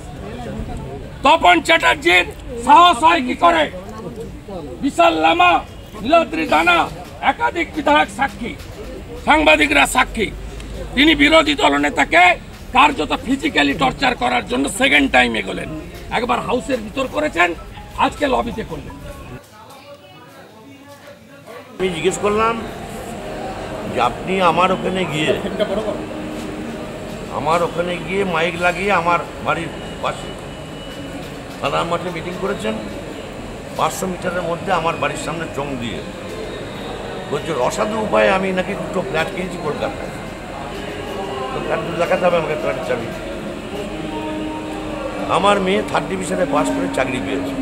তপন চ্যাটার্জির সাহস হয় কি করে? বিশাল লামা, নীলাদ্রি দানা, একাধিক বিধায়ক সাক্ষী, সাংবাদিকরা সাক্ষী। তিনি বিরোধী দলনেতাকে কার্যত ফিজিক্যালি টর্চার করার জন্য সেকেন্ড টাইম এগোলেন। একবার হাউসের ভিতর করেছেন, আজকে লবিতে করলেন। আমি জিজ্ঞেস করলাম যে আপনি আমার ওখানে গিয়ে মাইক লাগিয়ে আমার বাড়ির পাশে থানার মাঠে মিটিং করেছেন, 500 মিটারের মধ্যে আমার বাড়ির সামনে চং দিয়ে বলছে অসাধু উপায়ে আমি নাকি 2টো ফ্ল্যাট কিনেছি কলকাতায়। তো ফ্ল্যাটগুলো দেখাতে হবে আমাকে, ফ্ল্যাটের চাবি। আমার মেয়ে 3rd ডিভিশনে পাস করে চাকরি পেয়েছে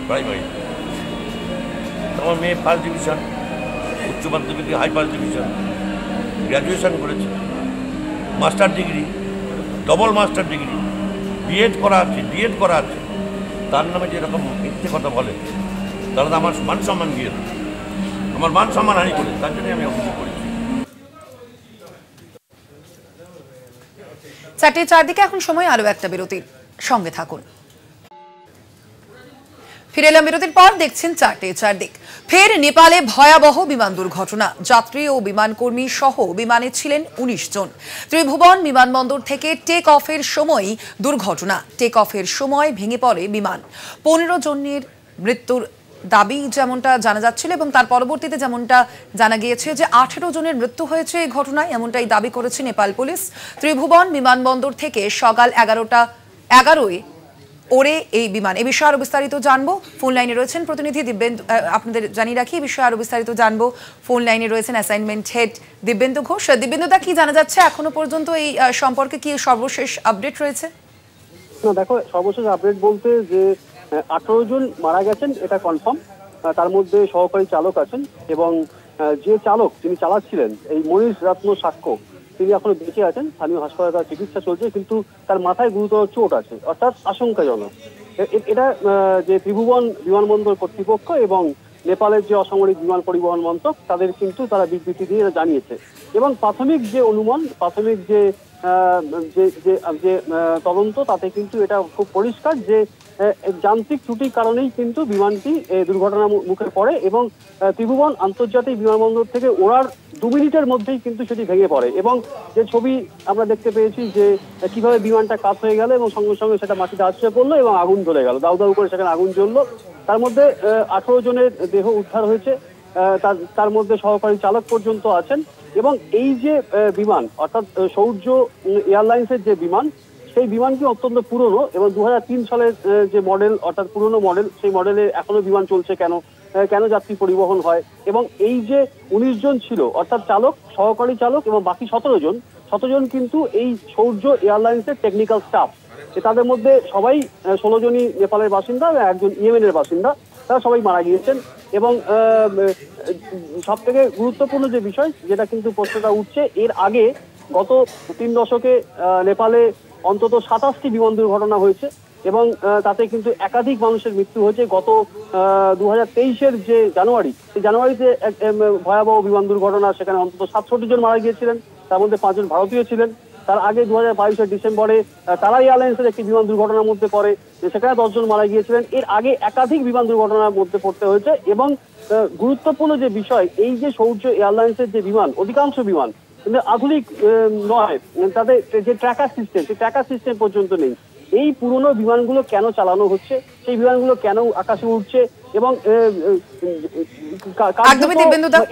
প্রাইমারিতে। আমার মেয়ে 1st ডিভিশন, উচ্চ মাধ্যমিকে হাই 1st ডিভিশন, গ্র্যাজুয়েশন করেছে, master degree, double master degree, BEd করা আছে, ডিএড করা আছে। তার নামে যেরকম মিথ্যে কথা বলে, তারা তো আমার মান সম্মান দিয়ে দেয়, আমার মান সম্মান হানি করে, তার জন্যই আমি অভিযোগ করেছি। 4:04 এখন সময় আরো একটা বিরতির, সঙ্গে থাকুন। ফিরে এলাম বিরতির পর, দেখছেন 4:04। ফের নেপালে ভয়াবহ বিমান দুর্ঘটনা। যাত্রী ও বিমানকর্মী সহ বিমানে ছিলেন 19 জন। ত্রিভুবন বিমানবন্দর থেকে টেক অফের সময় দুর্ঘটনা। টেক অফের সময় ভেঙে পড়ে বিমান। 15 জনের মৃত্যুর দাবি যেমনটা জানা যাচ্ছিল এবং তার পরবর্তীতে যেমনটা জানা গিয়েছে যে 18 জনের মৃত্যু হয়েছে এই ঘটনায়, এমনটাই দাবি করেছে নেপাল পুলিশ। ত্রিভুবন বিমানবন্দর থেকে সকাল 11:11 ওরে এই বিমান। এ বিষয়ে আরো বিস্তারিত জানবো, ফোন লাইনে রয়েছেন প্রতিনিধি দিব্যেন্দু। আপনাদের জানিয়ে রাখি, এই বিষয়ে আরো বিস্তারিত জানবো, ফোন লাইনে রয়েছেন অ্যাসাইনমেন্ট হেড দিব্যেন্দু ঘোষ। দিব্যেন্দুদা, কি জানা যাচ্ছে এখনো পর্যন্ত এই সম্পর্কে, কি সর্বশেষ আপডেট রয়েছে? না দেখো, সর্বশেষ আপডেট বলতে যে 18 জন মারা গেছেন এটা কনফার্ম। তার মধ্যে সহকারী চালক আছেন এবং যে চালক তিনি চালাচ্ছিলেন এই মনীষ রত্ন সাক্ষ্য, তিনি এখনো বেঁচে আছেন। স্থানীয় হাসপাতালে তার চিকিৎসা চলছে, কিন্তু তার মাথায় গুরুতর চোট আছে, অর্থাৎ আশঙ্কাজনক। এটা যে ত্রিভুবন বিমানবন্দর কর্তৃপক্ষ এবং নেপালের যে অসামরিক বিমান পরিবহন মন্ত্রক, তাদের কিন্তু তারা বিবৃতি দিয়ে জানিয়েছে। এবং প্রাথমিক যে অনুমান, প্রাথমিক যে তদন্ত, তাতে কিন্তু এটা খুব পরিষ্কার যে যান্ত্রিক ত্রুটির কারণেই কিন্তু বিমানটি দুর্ঘটনার মুখে পড়ে এবং ত্রিভুবন আন্তর্জাতিক বিমানবন্দর থেকে ওড়ার 2 মিনিটের মধ্যেই কিন্তু সেটি ভেঙে পড়ে। এবং যে ছবি আমরা দেখতে পেয়েছি যে কিভাবে বিমানটা কাত হয়ে গেল এবং সঙ্গে সঙ্গে সেটা মাটিতে আশ্রয় পড়লো এবং আগুন ধরে গেল, দাউ দাউ করে সেখানে আগুন জ্বললো। তার মধ্যে 18 জনের দেহ উদ্ধার হয়েছে, তার মধ্যে সহকারী চালক পর্যন্ত আছেন। এবং এই যে বিমান, অর্থাৎ সৌর্য এয়ারলাইন্সের যে বিমান, সেই বিমানটি অত্যন্ত পুরনো এবং 2003 সালের যে মডেল, অর্থাৎ পুরনো মডেল, সেই মডেলে এখনো বিমান চলছে কেন যাত্রী পরিবহন হয়। এবং এই যে 19 জন ছিল, অর্থাৎ চালক, সহকারী চালক এবং বাকি 17 জন কিন্তু এই সৌর্য এয়ারলাইন্সের টেকনিক্যাল স্টাফ। তাদের মধ্যে সবাই 16 জনই নেপালের বাসিন্দা, একজন ইয়েমেনের বাসিন্দা, তারা সবাই মারা গিয়েছেন। এবং সব থেকে গুরুত্বপূর্ণ যে বিষয়, যেটা কিন্তু প্রশ্নটা উঠছে, এর আগে গত 3 দশকে নেপালে অন্তত 27টি বিমান দুর্ঘটনা হয়েছে এবং তাতে কিন্তু একাধিক মানুষের মৃত্যু হয়েছে। গত 2023-এর যে জানুয়ারিতে ভয়াবহ বিমান দুর্ঘটনা, সেখানে অন্তত 67 জন মারা গিয়েছিলেন, তার মধ্যে 5 জন ভারতীয় ছিলেন। তার আগে 2022 ডিসেম্বরে তারা এয়ারলাইন্সের একটি বিমান দুর্ঘটনার মধ্যে পড়ে, সেখানে 10 জন মারা গিয়েছিলেন। এর আগে একাধিক বিমান দুর্ঘটনার মধ্যে পড়তে হয়েছে এবং গুরুত্বপূর্ণ যে বিষয়, এই যে সৌর্য এয়ারলাইন্সের যে বিমান, অধিকাংশ বিমান কিন্তু আধুনিক নয়, তাদের যে ট্র্যাকার সিস্টেম, সেই ট্র্যাকার সিস্টেম পর্যন্ত নেই। এই পুরনো বিমানগুলো কেন চালানো হচ্ছে, সেই বিমানগুলো কেন আকাশে উঠছে এবং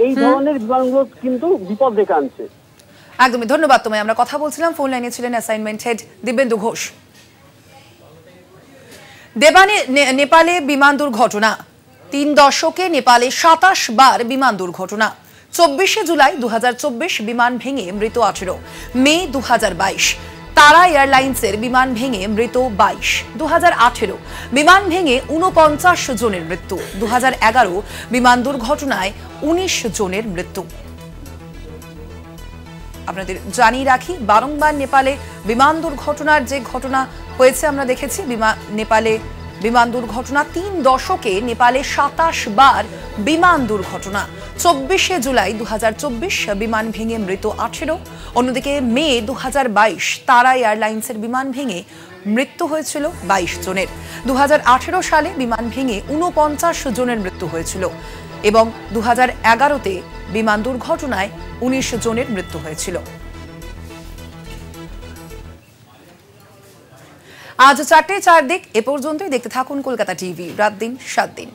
এই ধরনের বিমানগুলো কিন্তু বিপদ ডেকে আনছে। একদমই ধন্যবাদ তোমায়। আমরা কথা বলছিলাম, ফোন লাইনে ছিলেন অ্যাসাইনমেন্ট হেড দিব্যেন্দু ঘোষ। নেপালে বিমান দুর্ঘটনা, 3 দশকে নেপালে 27 বার বিমান দুর্ঘটনা। 24 জুলাই 2024 বিমান ভেঙে মৃত 18। মে 2022 তারা এয়ারলাইন্সের বিমান ভেঙে মৃত 22। 2018 বিমান ভেঙে 49 জনের মৃত্যু। 2011 বিমান দুর্ঘটনায় 19 জনের মৃত্যু। আপনাদের জানিয়ে রাখি, বারংবার নেপালে বিমান দুর্ঘটনার যে ঘটনা হয়েছে আমরা দেখেছি। নেপালে বিমান দুর্ঘটনা, 3 দশকে নেপালে 27 বার বিমান দুর্ঘটনা। 24 জুলাই 2024 বিমান ভেঙে মৃত 18। অন্যদিকে মে 2022 তারা এয়ারলাইন্সের বিমান ভেঙে মৃত্যু হয়েছিল 22 জনের। 2018 সালে বিমান ভেঙে 49 জনের মৃত্যু হয়েছিল এবং 2011-তে বিমান দুর্ঘটনায় 19 জনের মৃত্যু হয়েছিল। আজ 4টে 4 দিক এ পর্যন্তই। দেখতে থাকুন কলকাতা টিভি, রাত দিন 7 দিন।